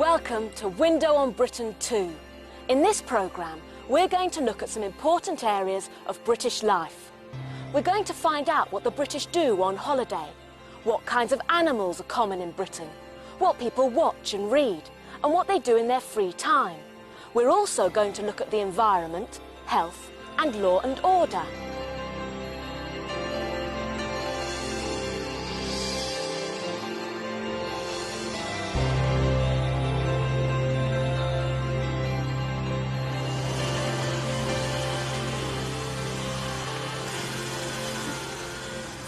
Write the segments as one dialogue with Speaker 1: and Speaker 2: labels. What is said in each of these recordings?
Speaker 1: Welcome to Window on Britain 2. In this programme, we're going to look at some important areas of British life. We're going to find out what the British do on holiday, what kinds of animals are common in Britain, what people watch and read, and what they do in their free time. We're also going to look at the environment, health, and law and order.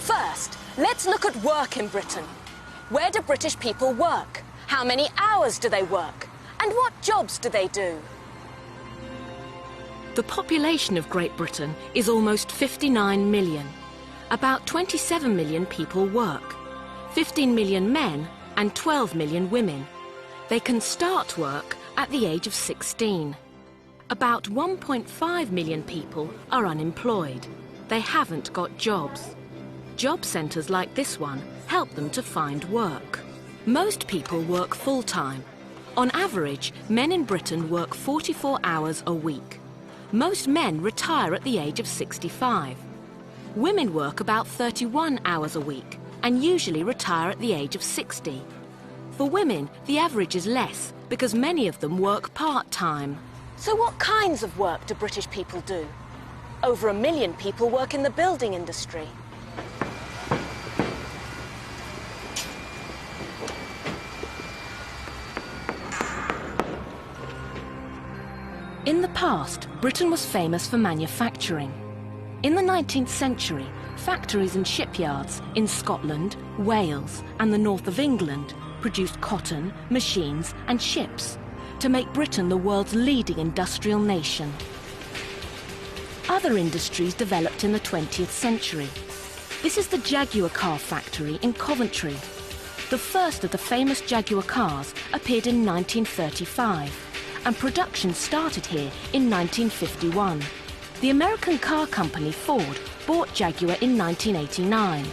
Speaker 1: First, let's look at work in Britain. Where do British people work? How many hours do they work? And what jobs do they do?
Speaker 2: The population of Great Britain is almost 59 million. About 27 million people work, 15 million men and 12 million women. They can start work at the age of 16. About 1.5 million people are unemployed. They haven't got jobs. Job centres like this one help them to find work. Most people work full-time. On average, men in Britain work 44 hours a week. Most men retire at the age of 65. Women work about 31 hours a week and usually retire at the age of 60. For women, the average is less because many of them work part-time.
Speaker 1: So what kinds of work do British people do? Over 1 million people work in the building industry.
Speaker 2: In the past, Britain was famous for manufacturing. In the 19th century, factories and shipyards in Scotland, Wales and the north of England produced cotton, machines and ships to make Britain the world's leading industrial nation. Other industries developed in the 20th century. This is the Jaguar car factory in Coventry. The first of the famous Jaguar cars appeared in 1935. And production started here in 1951. The American car company Ford bought Jaguar in 1989.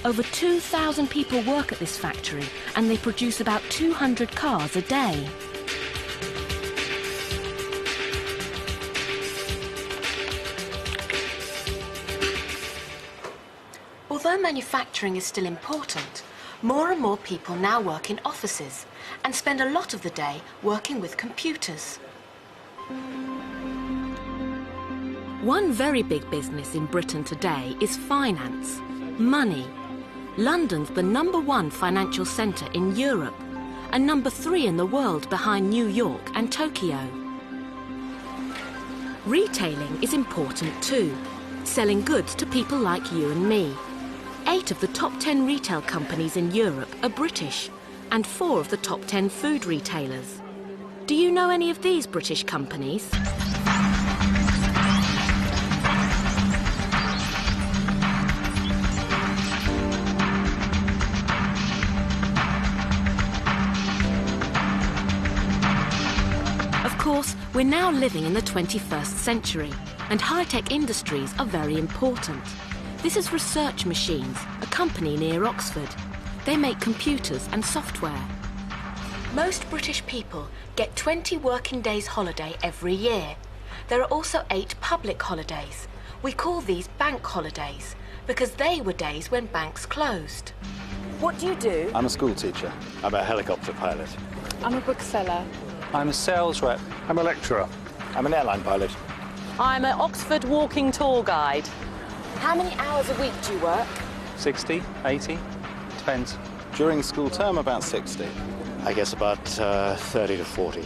Speaker 2: Over 2,000 people work at this factory and they produce about 200 cars a day. Although manufacturing is still important, more and more people now work in offices and spend a lot of the day working with computers. One very big business in Britain today is finance, money. London's the #1 financial centre in Europe and #3 in the world behind New York and Tokyo. Retailing is important too, selling goods to people like you and me. 8 of the top 10 retail companies in Europe are British, and 4 of the top 10 food retailers. Do you know any of these British companies? Of course, we're now living in the 21st century, and high-tech industries are very important. This is Research Machines, a company near Oxford. They make computers and software. Most British people get 20 working days holiday every year. There are also 8 public holidays. We call these bank holidays because they were days when banks closed.
Speaker 1: What do you do?
Speaker 3: I'm a school teacher. I'm a helicopter pilot.
Speaker 4: I'm a bookseller.
Speaker 3: I'm a sales rep. I'm a lecturer. I'm an airline pilot.
Speaker 4: I'm an Oxford walking tour guide.
Speaker 1: How many hours a week do you work?
Speaker 3: 60, 80, depends.
Speaker 5: During school term, about 60.
Speaker 3: I guess about 30 to 40.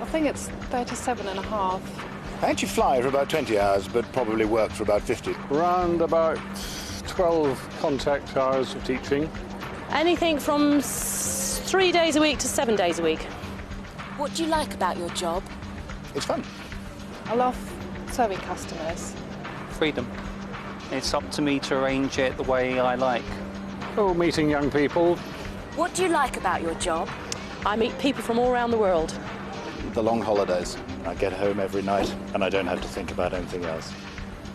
Speaker 4: I think it's 37 and a half.
Speaker 6: I actually fly for about 20 hours, but probably work for about 50.
Speaker 7: Around about 12 contact hours of teaching.
Speaker 4: Anything from 3 days a week to 7 days a week.
Speaker 1: What do you like about your job?
Speaker 6: It's fun.
Speaker 4: I love serving customers.
Speaker 8: Freedom. It's up to me to arrange it the way I like.
Speaker 7: Oh, meeting young people.
Speaker 1: What do you like about your job?
Speaker 4: I meet people from all around the world.
Speaker 5: The long holidays.
Speaker 3: I get home every night and I don't have to think about anything else.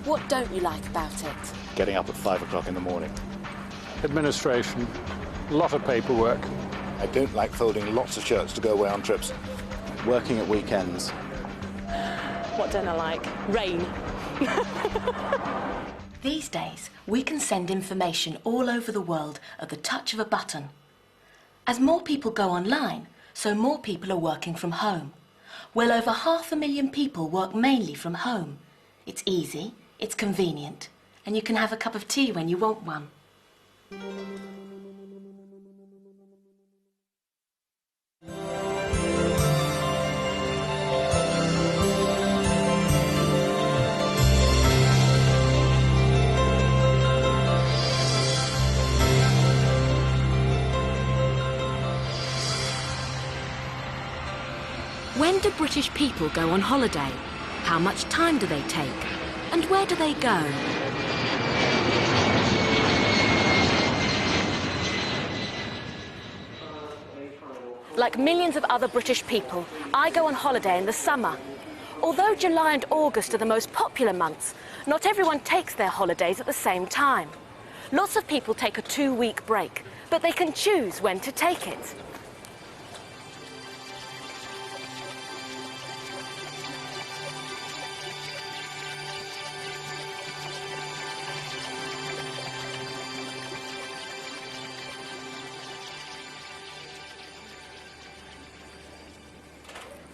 Speaker 1: What don't you like about it?
Speaker 3: Getting up at 5 o'clock in the morning.
Speaker 7: Administration. A lot of paperwork.
Speaker 6: I don't like folding lots of shirts to go away on trips.
Speaker 5: Working at weekends.
Speaker 4: What don't I like? Rain.
Speaker 2: These days, we can send information all over the world at the touch of a button. As more people go online, so more people are working from home. Well over 500,000 people work mainly from home. It's easy, it's convenient, and you can have a cup of tea when you want one. When do British people go on holiday? How much time do they take? And where do they go?
Speaker 1: Like millions of other British people, I go on holiday in the summer. Although July and August are the most popular months, not everyone takes their holidays at the same time. Lots of people take a 2-week break, but they can choose when to take it.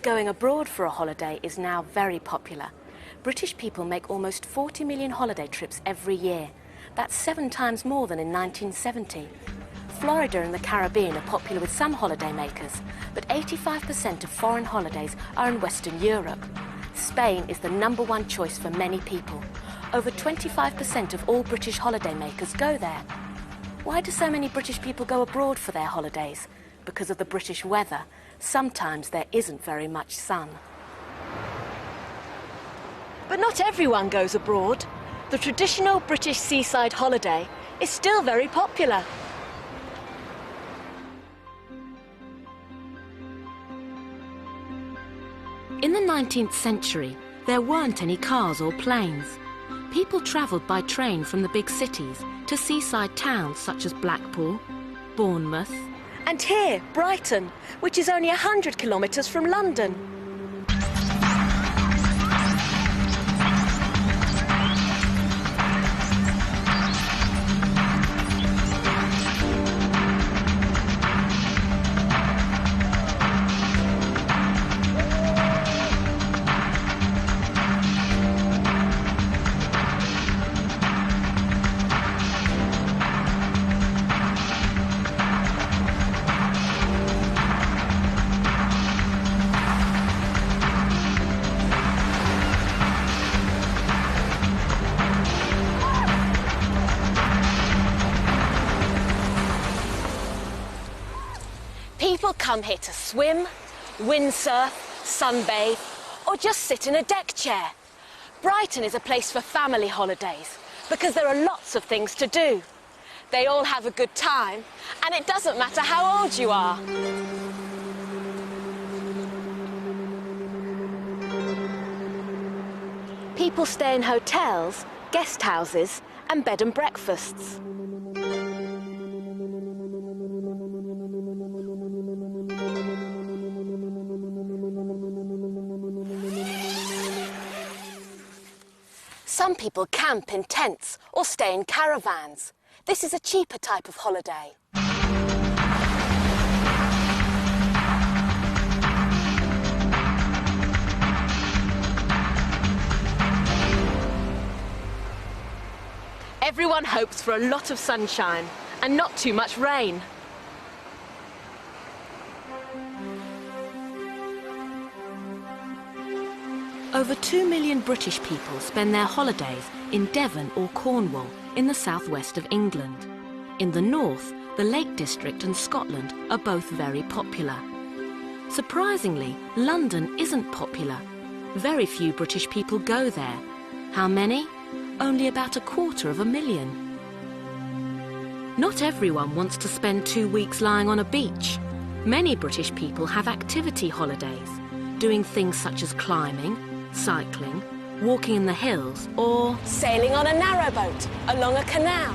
Speaker 1: Going abroad for a holiday is now very popular. British people make almost 40 million holiday trips every year. That's 7 times more than in 1970. Florida and the Caribbean are popular with some holidaymakers, but 85% of foreign holidays are in Western Europe. Spain is the #1 choice for many people. Over 25% of all British holidaymakers go there. Why do so many British people go abroad for their holidays? Because of the British weather. Sometimes there isn't very much sun. But not everyone goes abroad. The traditional British seaside holiday is still very popular.
Speaker 2: In the 19th century, there weren't any cars or planes. People travelled by train from the big cities to seaside towns such as Blackpool, Bournemouth,
Speaker 1: And here, Brighton, which is only 100 kilometres from London. People come here to swim, windsurf, sunbathe, or just sit in a deck chair. Brighton is a place for family holidays because there are lots of things to do. They all have a good time, and it doesn't matter how old you are. People stay in hotels, guest houses, and bed and breakfasts. Some people camp in tents or stay in caravans. This is a cheaper type of holiday. Everyone hopes for a lot of sunshine and not too much rain.
Speaker 2: Over 2 million British people spend their holidays in Devon or Cornwall in the southwest of England. In the north, the Lake District and Scotland are both very popular. Surprisingly, London isn't popular. Very few British people go there. How many? Only about 250,000. Not everyone wants to spend 2 weeks lying on a beach. Many British people have activity holidays, doing things such as climbing, cycling, walking in the hills, or
Speaker 1: sailing on a narrowboat along a canal.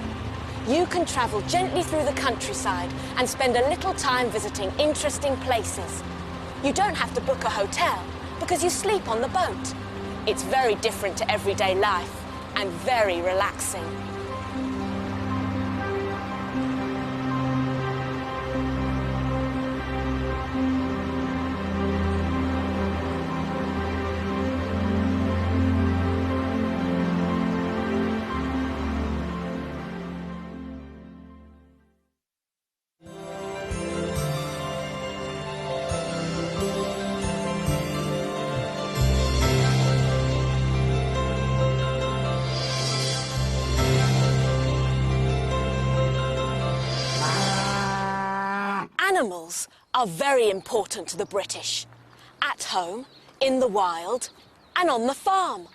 Speaker 1: you can travel gently through the countryside and spend a little time visiting interesting places. You don't have to book a hotel because you sleep on the boat. It's very different to everyday life and very relaxing. Animals are very important to the British. At home, in the wild, and on the farm.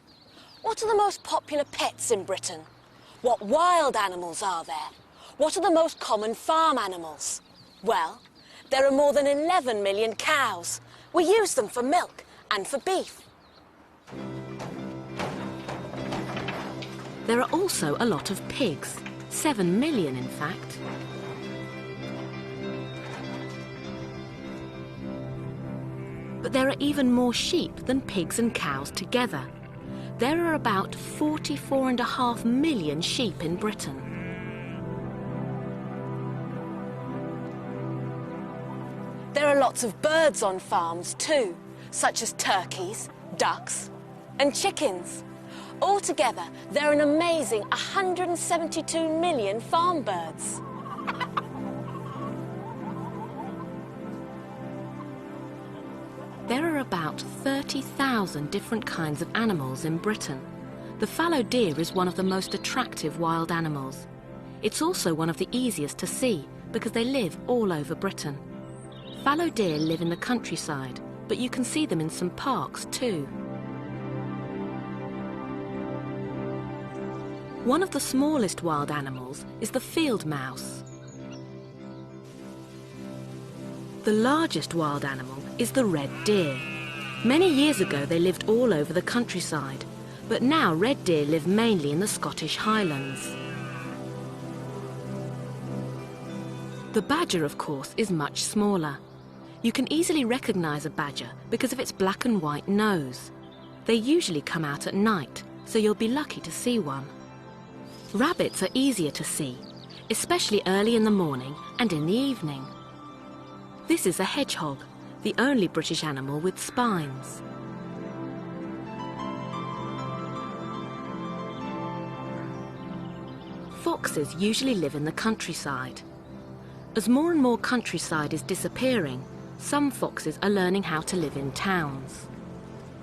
Speaker 1: What are the most popular pets in Britain? What wild animals are there? What are the most common farm animals? Well, there are more than 11 million cows. We use them for milk and for beef.
Speaker 2: There are also a lot of pigs, 7 million in fact. But there are even more sheep than pigs and cows together. There are about 44.5 million sheep in Britain.
Speaker 1: There are lots of birds on farms too, such as turkeys, ducks and chickens. Altogether, there are an amazing 172 million farm birds.
Speaker 2: There are about 30,000 different kinds of animals in Britain. The fallow deer is one of the most attractive wild animals. It's also one of the easiest to see because they live all over Britain. Fallow deer live in the countryside, but you can see them in some parks too. One of the smallest wild animals is the field mouse. The largest wild animal is the red deer. Many years ago they lived all over the countryside, but now red deer live mainly in the Scottish Highlands. The badger, of course, is much smaller. You can easily recognise a badger because of its black and white nose. They usually come out at night, so you'll be lucky to see one. Rabbits are easier to see, especially early in the morning and in the evening. This is a hedgehog, the only British animal with spines. Foxes usually live in the countryside. As more and more countryside is disappearing, some foxes are learning how to live in towns.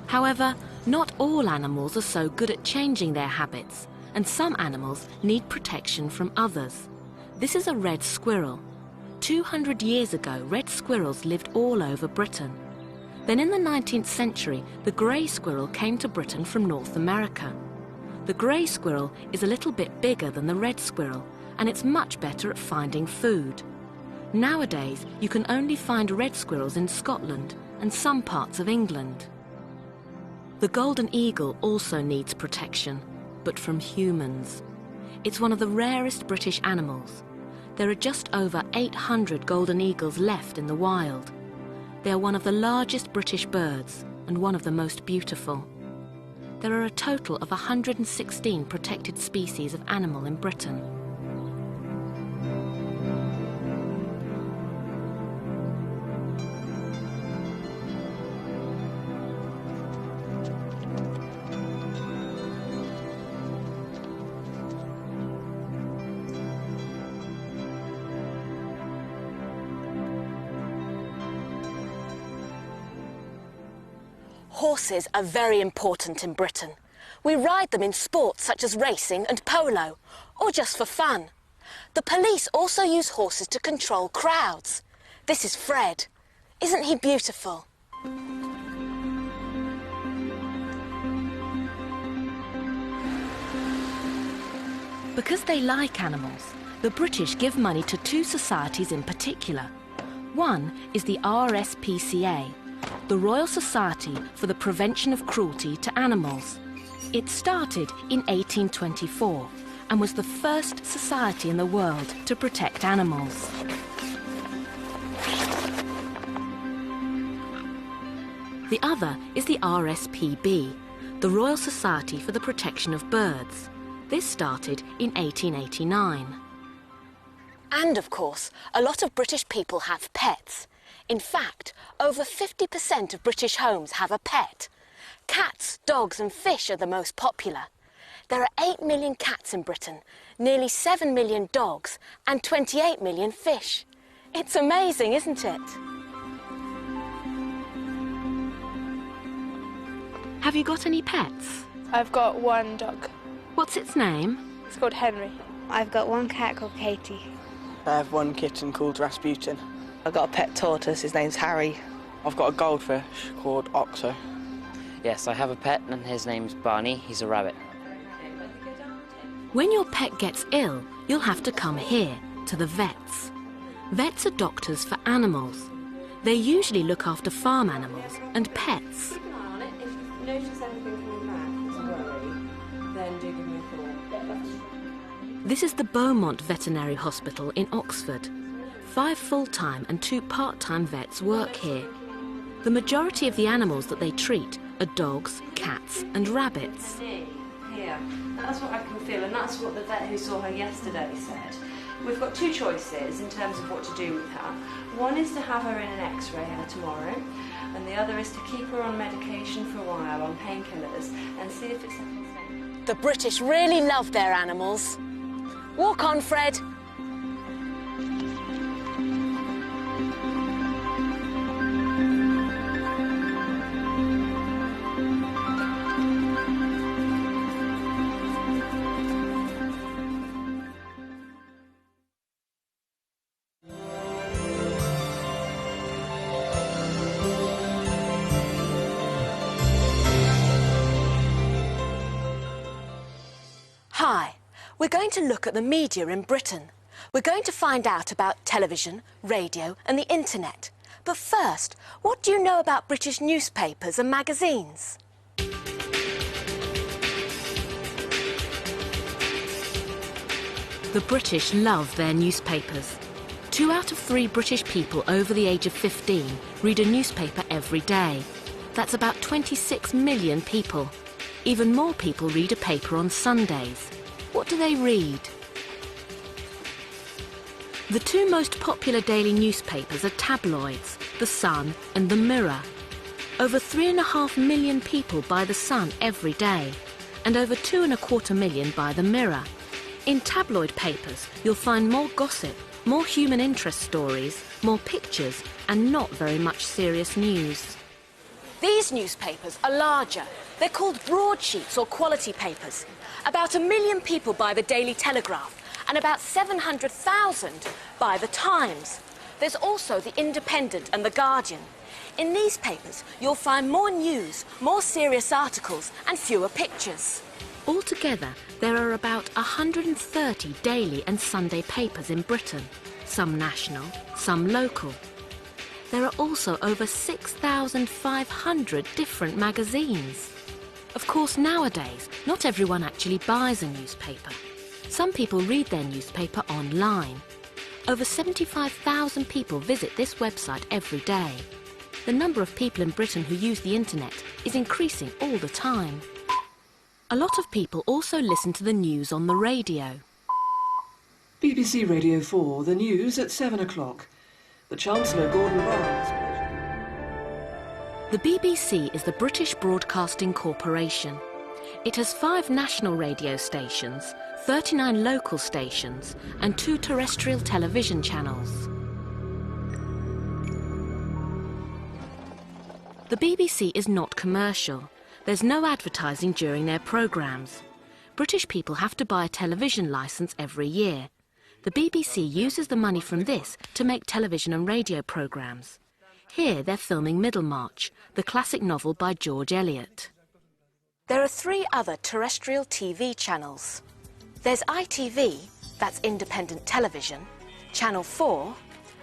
Speaker 2: However, not all animals are so good at changing their habits, and some animals need protection from others. This is a red squirrel. 200 years ago, red squirrels lived all over Britain. Then in the 19th century, the grey squirrel came to Britain from North America. The grey squirrel is a little bit bigger than the red squirrel, and it's much better at finding food. Nowadays, you can only find red squirrels in Scotland and some parts of England. The golden eagle also needs protection, but from humans. It's one of the rarest British animals. There are just over 800 golden eagles left in the wild. They are one of the largest British birds and one of the most beautiful. There are a total of 116 protected species of animal in Britain.
Speaker 1: Horses are very important in Britain. We ride them in sports such as racing and polo, or just for fun. The police also use horses to control crowds. This is Fred. Isn't he beautiful?
Speaker 2: Because they like animals, the British give money to two societies in particular. One is the RSPCA, the Royal Society for the Prevention of Cruelty to Animals. It started in 1824 and was the first society in the world to protect animals. The other is the RSPB, the Royal Society for the Protection of Birds. This started in 1889.
Speaker 1: And of course, a lot of British people have pets. In fact, over 50% of British homes have a pet. Cats, dogs and fish are the most popular. There are 8 million cats in Britain, nearly 7 million dogs and 28 million fish. It's amazing, isn't it?
Speaker 2: Have you got any pets?
Speaker 9: I've got one dog.
Speaker 2: What's its name?
Speaker 9: It's called Henry.
Speaker 10: I've got one cat called Katie.
Speaker 11: I have one kitten called Rasputin. I've got a pet tortoise, his name's Harry. I've got a goldfish called Oxo.
Speaker 12: Yes, I have a pet and his name's Barney. He's a rabbit.
Speaker 2: When your pet gets ill, you'll have to come here, to the vets. Vets are doctors for animals. They usually look after farm animals and pets.
Speaker 13: Notice anything coming back as a worry, then do give me a call.
Speaker 2: This is the Beaumont Veterinary Hospital in Oxford. 5 full-time and 2 part-time vets work here. The majority of the animals that they treat are dogs, cats and rabbits.
Speaker 13: Here, that's what I can feel, and that's what the vet who saw her yesterday said. We've got 2 choices in terms of what to do with her. One is to have her in an x-ray her tomorrow, and the other is to keep her on medication for a while, on painkillers, and see if it's something.
Speaker 1: The British really love their animals. Walk on, Fred. Hi, we're going to look at the media in Britain. We're going to find out about television, radio and the internet. But first, what do you know about British newspapers and magazines?
Speaker 2: The British love their newspapers. 2 out of 3 British people over the age of 15 read a newspaper every day. That's about 26 million people. Even more people read a paper on Sundays. What do they read? The 2 most popular daily newspapers are tabloids, The Sun and The Mirror. Over 3.5 million people buy The Sun every day, and over 2.25 million buy The Mirror. In tabloid papers, you'll find more gossip, more human interest stories, more pictures, and not very much serious news.
Speaker 1: These newspapers are larger. They're called broadsheets or quality papers. About 1 million people buy the Daily Telegraph, and about 700,000 buy the Times. There's also the Independent and the Guardian. In these papers, you'll find more news, more serious articles, and fewer pictures.
Speaker 2: Altogether, there are about 130 daily and Sunday papers in Britain, some national, some local. There are also over 6,500 different magazines. Of course, nowadays, not everyone actually buys a newspaper. Some people read their newspaper online. Over 75,000 people visit this website every day. The number of people in Britain who use the internet is increasing all the time. A lot of people also listen to the news on the radio.
Speaker 14: BBC Radio 4, the news at 7 o'clock. The Chancellor, Gordon Brown.
Speaker 2: The BBC is the British Broadcasting Corporation. It has 5 national radio stations, 39 local stations, and 2 terrestrial television channels. The BBC is not commercial. There's no advertising during their programmes. British people have to buy a television licence every year. The BBC uses the money from this to make television and radio programmes. Here they're filming Middlemarch, the classic novel by George Eliot.
Speaker 1: There are 3 other terrestrial TV channels. There's ITV, that's independent television, Channel 4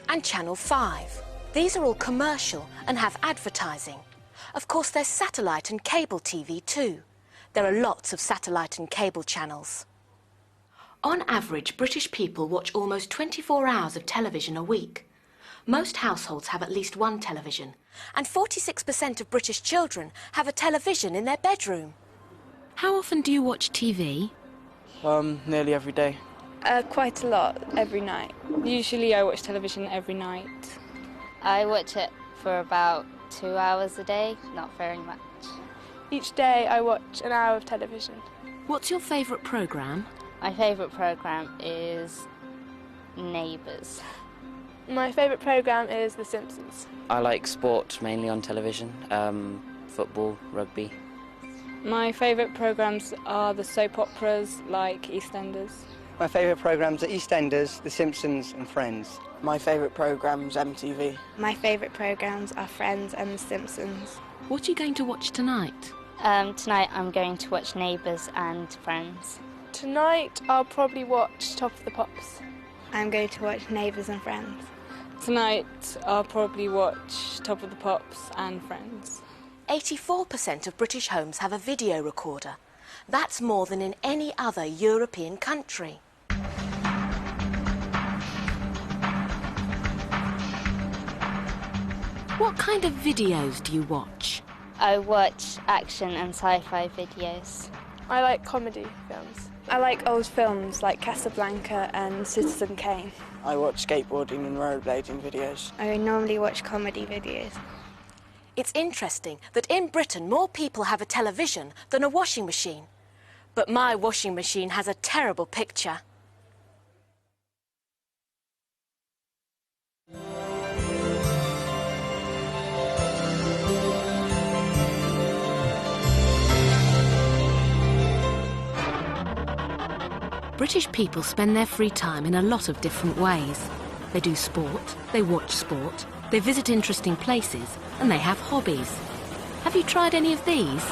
Speaker 1: and Channel 5. These are all commercial and have advertising. Of course, there's satellite and cable TV too. There are lots of satellite and cable channels.
Speaker 2: On average, British people watch almost 24 hours of television a week. Most households have at least one television,
Speaker 1: and 46% of British children have a television in their bedroom.
Speaker 2: How often do you watch TV?
Speaker 11: Nearly every day.
Speaker 9: Quite a lot, every night. Usually I watch television every night.
Speaker 10: I watch it for about 2 hours a day, not very much.
Speaker 9: Each day I watch an hour of television.
Speaker 2: What's your favourite programme?
Speaker 10: My favourite programme is Neighbours.
Speaker 9: My favourite programme is The Simpsons.
Speaker 12: I like sport, mainly on television, football, rugby.
Speaker 9: My favourite programmes are the soap operas like EastEnders.
Speaker 11: My favourite programmes are EastEnders, The Simpsons and Friends. My favourite programme's MTV.
Speaker 10: My favourite programmes are Friends and The Simpsons.
Speaker 2: What are you going to watch tonight?
Speaker 10: Tonight I'm going to watch Neighbours and Friends.
Speaker 9: Tonight I'll probably watch Top of the Pops.
Speaker 10: I'm going to watch Neighbours and Friends.
Speaker 9: Tonight I'll probably watch Top of the Pops and Friends.
Speaker 1: 84% of British homes have a video recorder. That's more than in any other European country.
Speaker 2: What kind of videos do you watch?
Speaker 10: I watch action and sci-fi videos.
Speaker 9: I like comedy films. I like old films like Casablanca and Citizen Kane.
Speaker 11: I watch skateboarding and rollerblading videos.
Speaker 10: I normally watch comedy videos.
Speaker 1: It's interesting that in Britain more people have a television than a washing machine. But my washing machine has a terrible picture.
Speaker 2: British people spend their free time in a lot of different ways. They do sport, they watch sport, they visit interesting places, and they have hobbies. Have you tried any of these?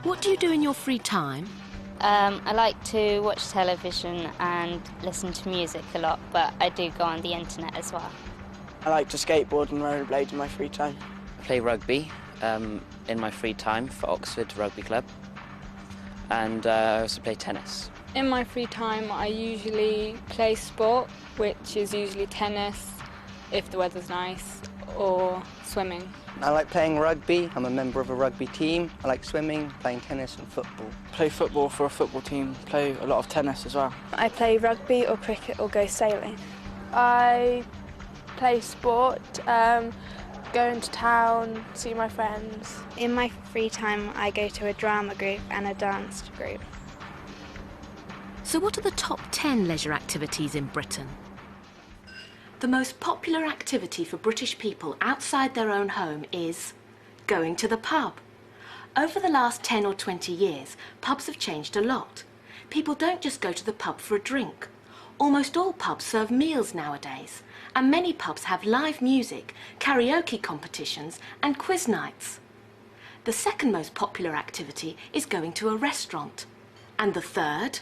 Speaker 2: What do you do in your free time?
Speaker 10: I like to watch television and listen to music a lot, but I do go on the internet as well.
Speaker 11: I like to skateboard and rollerblade in my free time.
Speaker 12: I play rugby in my free time for Oxford Rugby Club, and I also play tennis.
Speaker 9: In my free time I usually play sport, which is usually tennis, if the weather's nice, or swimming.
Speaker 11: I like playing rugby. I'm a member of a rugby team. I like swimming, playing tennis and football. Play football for a football team. Play a lot of tennis as well.
Speaker 9: I play rugby or cricket or go sailing. I play sport, go into town, see my friends.
Speaker 10: In my free time I go to a drama group and a dance group.
Speaker 2: So what are the top 10 leisure activities in Britain?
Speaker 1: The most popular activity for British people outside their own home is going to the pub. Over the last 10 or 20 years, pubs have changed a lot. People don't just go to the pub for a drink. Almost all pubs serve meals nowadays, and many pubs have live music, karaoke competitions and quiz nights. The second most popular activity is going to a restaurant. And the third?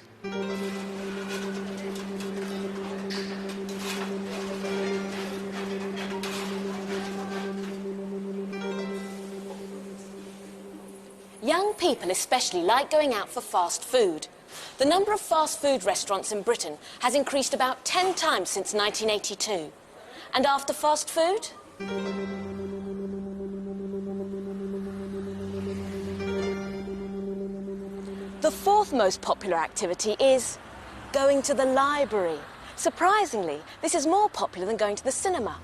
Speaker 1: Young people especially like going out for fast food. The number of fast food restaurants in Britain has increased about 10 times since 1982. And after fast food? The fourth most popular activity is going to the library. Surprisingly, this is more popular than going to the cinema,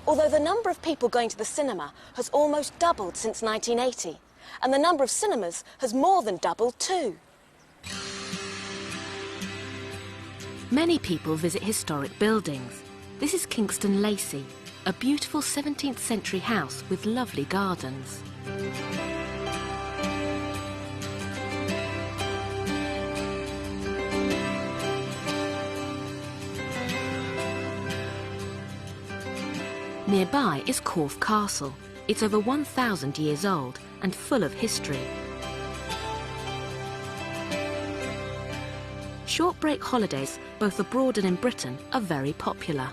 Speaker 1: although the number of people going to the cinema has almost doubled since 1980. And the number of cinemas has more than doubled too.
Speaker 2: Many people visit historic buildings. This is Kingston Lacey, a beautiful 17th century house with lovely gardens. Nearby is Corfe Castle. It's over 1,000 years old and full of history. Short break holidays, both abroad and in Britain, are very popular.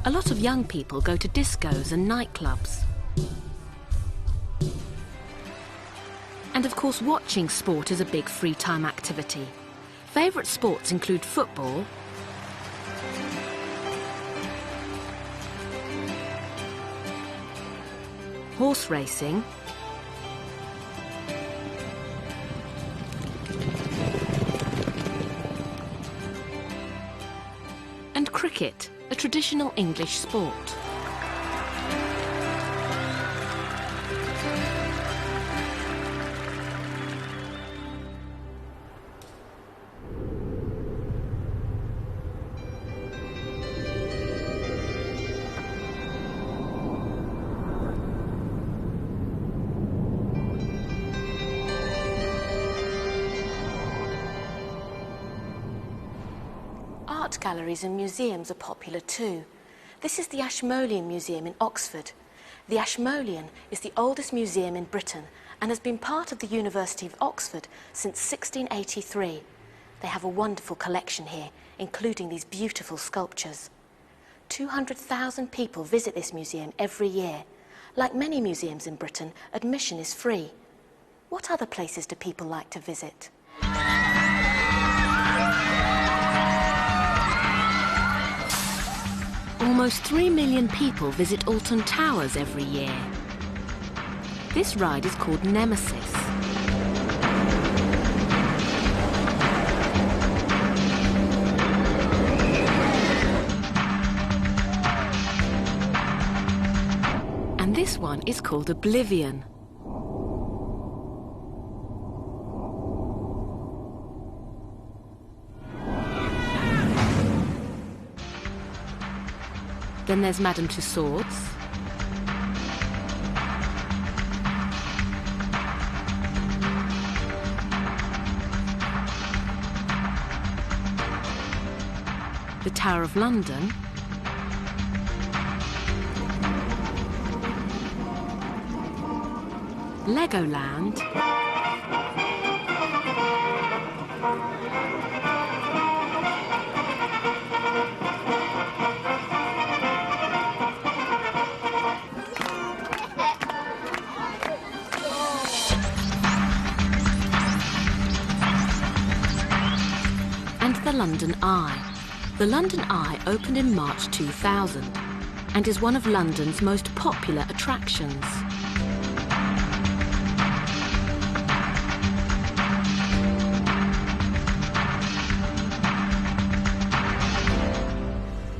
Speaker 2: A lot of young people go to discos and nightclubs. And of course, watching sport is a big free time activity. Favourite sports include football, horse racing, and cricket, a traditional English sport. Art galleries and museums are popular too. This is the Ashmolean Museum in Oxford. The Ashmolean is the oldest museum in Britain and has been part of the University of Oxford since 1683. They have a wonderful collection here, including these beautiful sculptures. 200,000 people visit this museum every year. Like many museums in Britain, admission is free. What other places do people like to visit? Almost 3 million people visit Alton Towers every year. This ride is called Nemesis. And this one is called Oblivion. Then there's Madame Tussauds. The Tower of London. Legoland. The London Eye. The London Eye opened in March 2000 and is one of London's most popular attractions.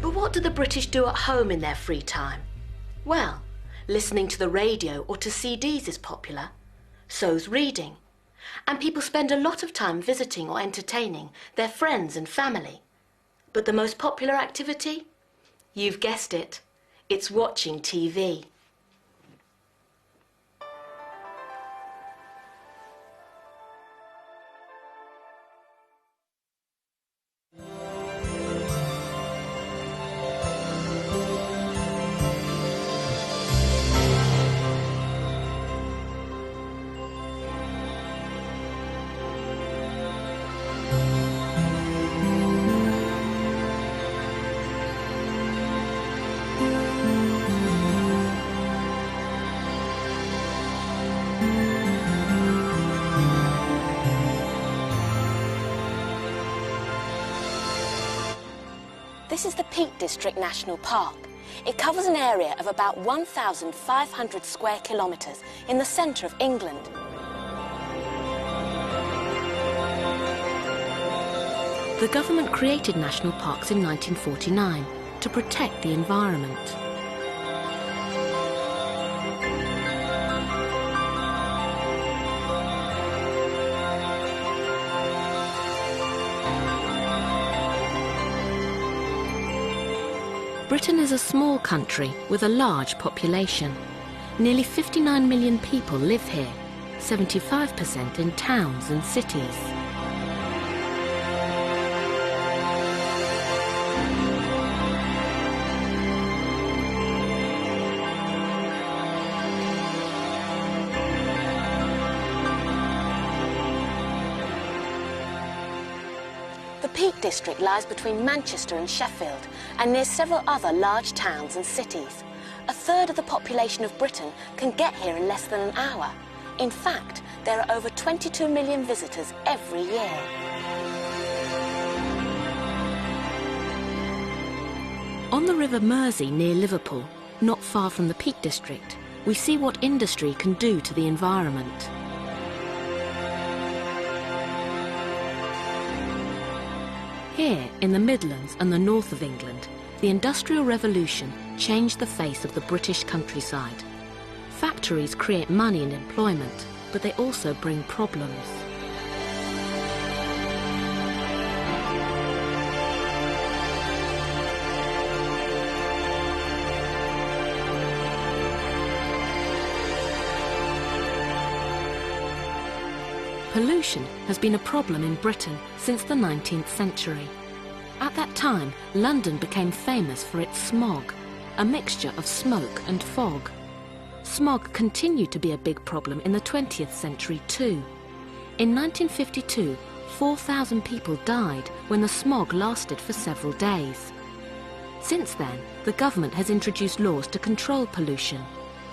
Speaker 2: But what do the British do at home in their free time? Well, listening to the radio or to CDs is popular. So's reading. And people spend a lot of time visiting or entertaining their friends and family. But the most popular activity? You've guessed it. It's watching TV. This is the Peak District National Park. It covers an area of about 1,500 square kilometres in the centre of England. The government created national parks in 1949 to protect the environment. Britain is a small country with a large population. Nearly 59 million people live here, 75% in towns and cities.
Speaker 1: Peak District lies between Manchester and Sheffield and near several other large towns and cities. A third of the population of Britain can get here in less than an hour. In fact, there are over 22 million visitors every year.
Speaker 2: On the River Mersey near Liverpool, not far from the Peak District, we see what industry can do to the environment. Here, in the Midlands and the north of England, the Industrial Revolution changed the face of the British countryside. Factories create money and employment, but they also bring problems. Pollution has been a problem in Britain since the 19th century. At that time, London became famous for its smog, a mixture of smoke and fog. Smog continued to be a big problem in the 20th century too. In 1952, 4,000 people died when the smog lasted for several days. Since then, the government has introduced laws to control pollution.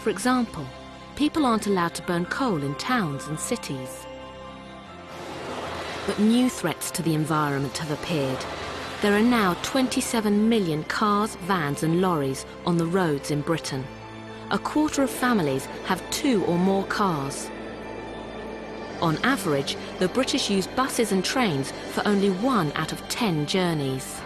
Speaker 2: For example, people aren't allowed to burn coal in towns and cities. But new threats to the environment have appeared. There are now 27 million cars, vans and lorries on the roads in Britain. A quarter of families have 2 or more cars. On average, the British use buses and trains for only 1 out of 10 journeys.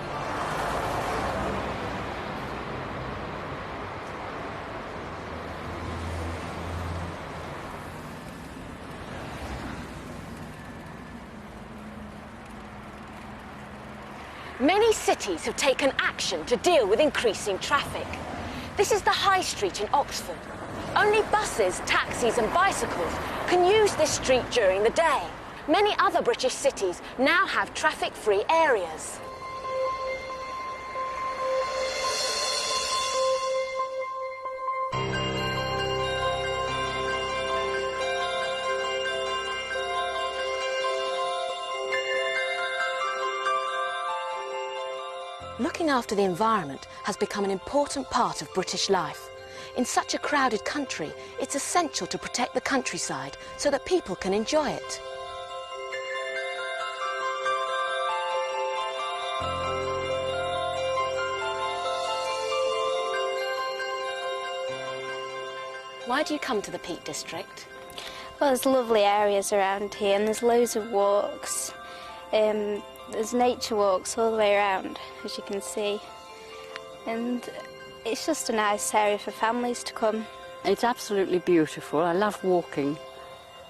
Speaker 1: Many cities have taken action to deal with increasing traffic. This is the High Street in Oxford. Only buses, taxis and bicycles can use this street during the day. Many other British cities now have traffic-free areas. Looking after the environment has become an important part of British life. In such a crowded country, it's essential to protect the countryside so that people can enjoy it. Why do you come to the Peak District?
Speaker 10: Well, there's lovely areas around here and there's loads of walks. There's nature walks all the way around, as you can see. And it's just a nice area for families to come.
Speaker 15: It's absolutely beautiful. I love walking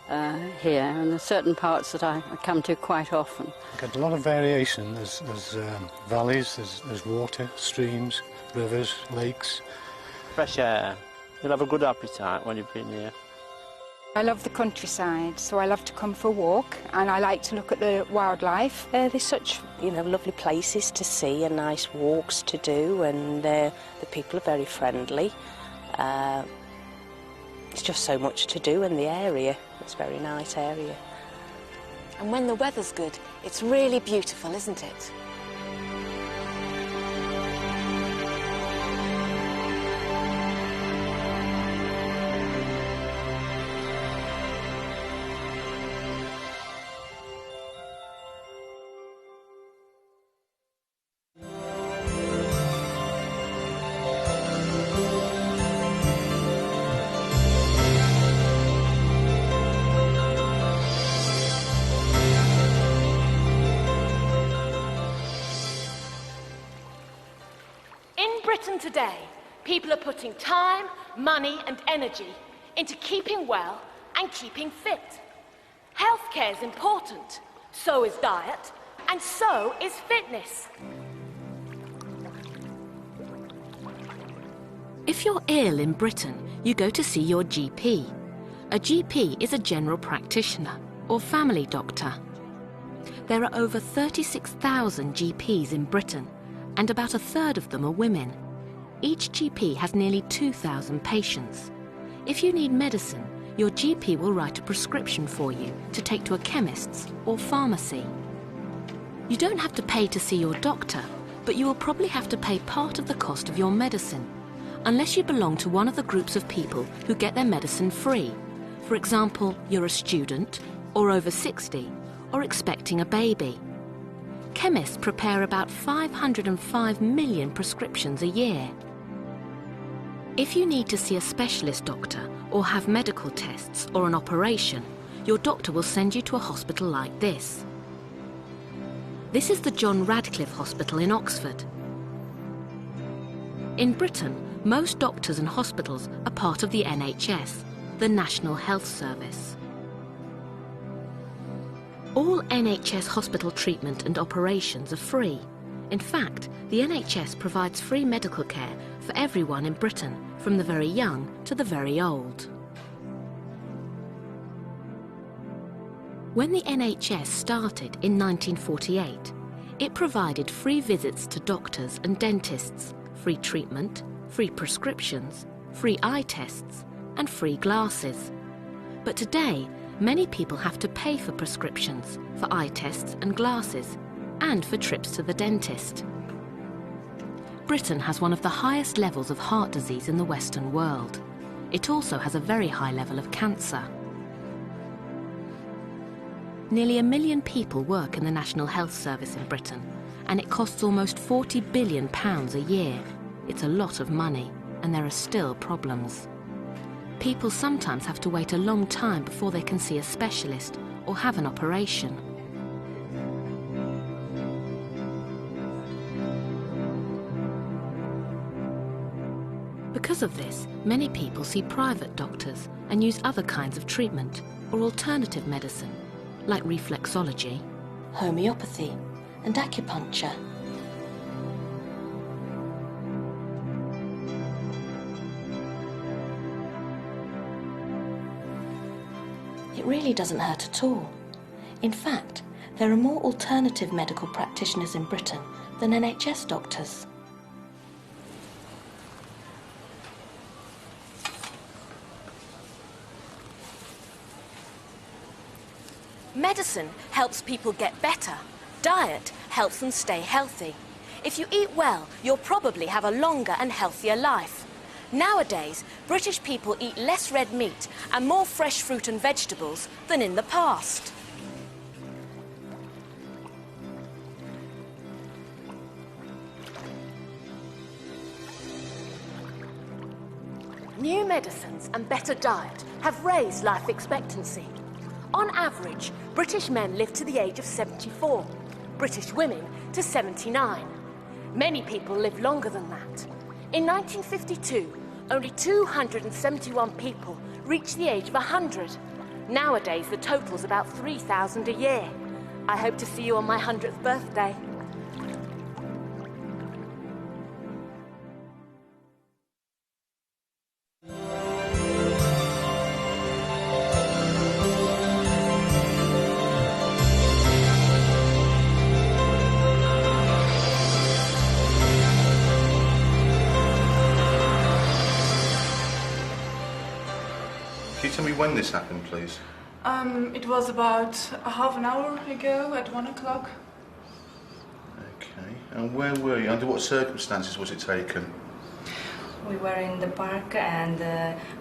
Speaker 15: here, and there's certain parts that I come to quite often.
Speaker 7: Got a lot of variation. There's valleys, there's water, streams, rivers, lakes.
Speaker 16: Fresh air. You'll have a good appetite when you've been here.
Speaker 17: I love the countryside, so I love to come for a walk, and I like to look at the wildlife.
Speaker 18: There's such, lovely places to see and nice walks to do, and the people are very friendly. It's just so much to do in the area. It's a very nice area.
Speaker 1: And when the weather's good, it's really beautiful, isn't it? Today, people are putting time, money and energy into keeping well and keeping fit. Healthcare is important, so is diet, and so is fitness.
Speaker 2: If you're ill in Britain, you go to see your GP. A GP is a general practitioner or family doctor. There are over 36,000 GPs in Britain, and about a third of them are women. Each GP has nearly 2,000 patients. If you need medicine, your GP will write a prescription for you to take to a chemist's or pharmacy. You don't have to pay to see your doctor, but you will probably have to pay part of the cost of your medicine, unless you belong to one of the groups of people who get their medicine free. For example, you're a student, or over 60, or expecting a baby. Chemists prepare about 505 million prescriptions a year. If you need to see a specialist doctor or have medical tests or an operation, your doctor will send you to a hospital like this. This is the John Radcliffe Hospital in Oxford. In Britain, most doctors and hospitals are part of the NHS, the National Health Service. All NHS hospital treatment and operations are free. In fact, the NHS provides free medical care for everyone in Britain, from the very young to the very old. When the NHS started in 1948, it provided free visits to doctors and dentists, free treatment, free prescriptions, free eye tests, and free glasses. But today, many people have to pay for prescriptions, for eye tests and glasses, and for trips to the dentist. Britain has one of the highest levels of heart disease in the Western world. It also has a very high level of cancer. Nearly 1 million people work in the National Health Service in Britain, and it costs almost £40 billion a year. It's a lot of money, and there are still problems. People sometimes have to wait a long time before they can see a specialist or have an operation. Because of this, many people see private doctors and use other kinds of treatment or alternative medicine, like reflexology,
Speaker 1: homeopathy, and acupuncture. It really doesn't hurt at all. In fact, there are more alternative medical practitioners in Britain than NHS doctors. Medicine helps people get better. Diet helps them stay healthy. If you eat well, you'll probably have a longer and healthier life. Nowadays, British people eat less red meat and more fresh fruit and vegetables than in the past. New medicines and better diet have raised life expectancy. On average, British men live to the age of 74, British women to 79. Many people live longer than that. In 1952, only 271 people reached the age of 100. Nowadays, the total's about 3,000 a year. I hope to see you on my 100th birthday.
Speaker 19: Can you tell me when this happened, please?
Speaker 9: It was about half an hour ago at 1 o'clock.
Speaker 19: Okay. And where were you? Under what circumstances was it taken?
Speaker 20: We were in the park and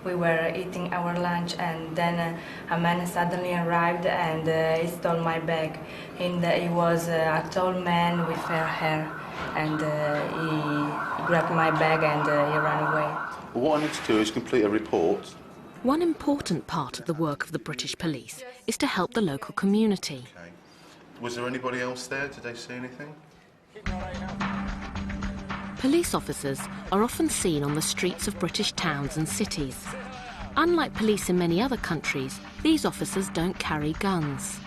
Speaker 20: we were eating our lunch, and then a man suddenly arrived and he stole my bag. And he was a tall man with fair hair, and he grabbed my bag and he ran away.
Speaker 19: Well, what I need to do is complete a report.
Speaker 2: One important part of the work of the British police is to help the local community.
Speaker 19: Okay. Was there anybody else there? Did they see anything?
Speaker 2: Police officers are often seen on the streets of British towns and cities. Unlike police in many other countries, these officers don't carry guns.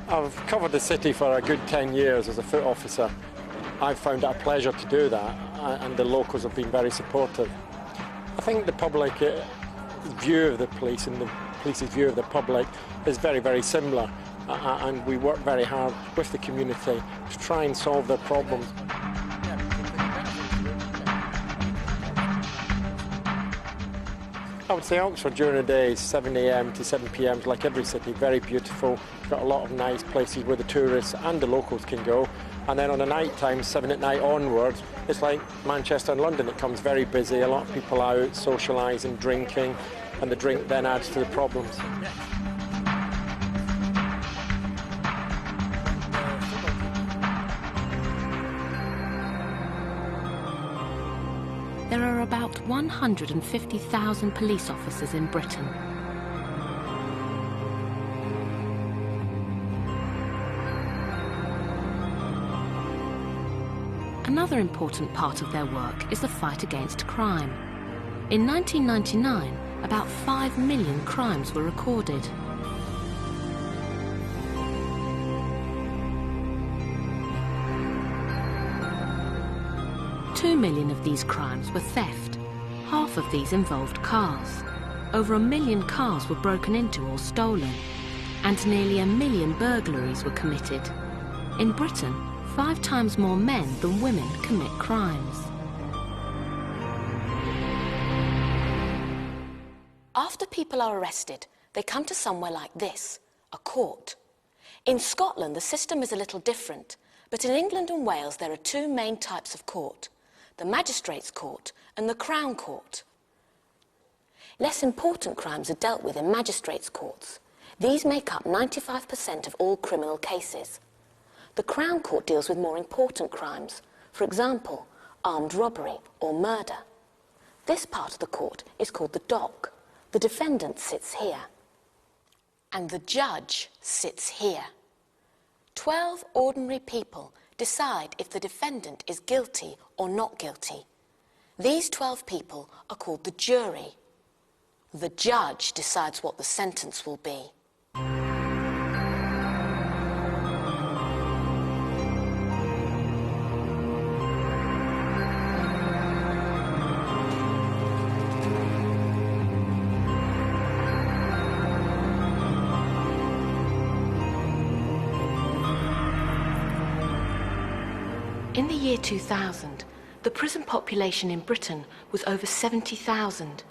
Speaker 21: I've covered the city for a good 10 years as a foot officer. I've found it a pleasure to do that, and the locals have been very supportive. I think the public view of the police and the police's view of the public is very, very similar, and we work very hard with the community to try and solve their problems. I would say Oxford during the day is 7 a.m. to 7 p.m. like every city, very beautiful. Got a lot of nice places where the tourists and the locals can go. And then on the night time, 7 at night onwards, it's like Manchester and London. It becomes very busy, a lot of people out socialising, drinking, and the drink then adds to the problems.
Speaker 2: There are about 150,000 police officers in Britain. Another important part of their work is the fight against crime. In 1999, about 5 million crimes were recorded. Two million of these crimes were theft. Half of these involved cars. Over 1 million cars were broken into or stolen, and nearly 1 million burglaries were committed. In Britain, 5 times more men than women commit crimes.
Speaker 1: After people are arrested, they come to somewhere like this, a court. In Scotland, the system is a little different, but in England and Wales there are 2 main types of court: the Magistrates' Court and the Crown Court. Less important crimes are dealt with in magistrates' courts. These make up 95% of all criminal cases. The Crown Court deals with more important crimes, for example, armed robbery or murder. This part of the court is called the dock. The defendant sits here, and the judge sits here. 12 ordinary people decide if the defendant is guilty or not guilty. These 12 people are called the jury. The judge decides what the sentence will be.
Speaker 2: In the year 2000, the prison population in Britain was over 70,000.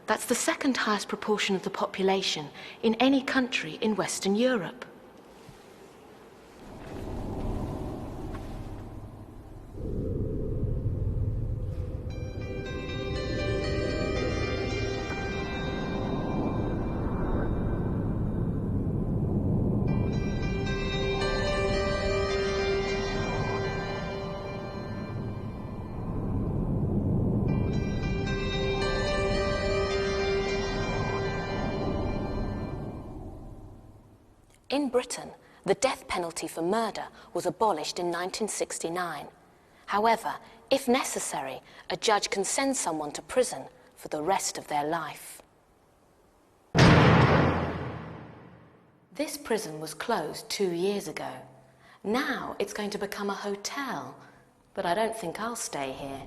Speaker 2: That's the second highest proportion of the population in any country in Western Europe.
Speaker 1: In Britain, the death penalty for murder was abolished in 1969. However, if necessary, a judge can send someone to prison for the rest of their life. This prison was closed 2 years ago. Now it's going to become a hotel, but I don't think I'll stay here.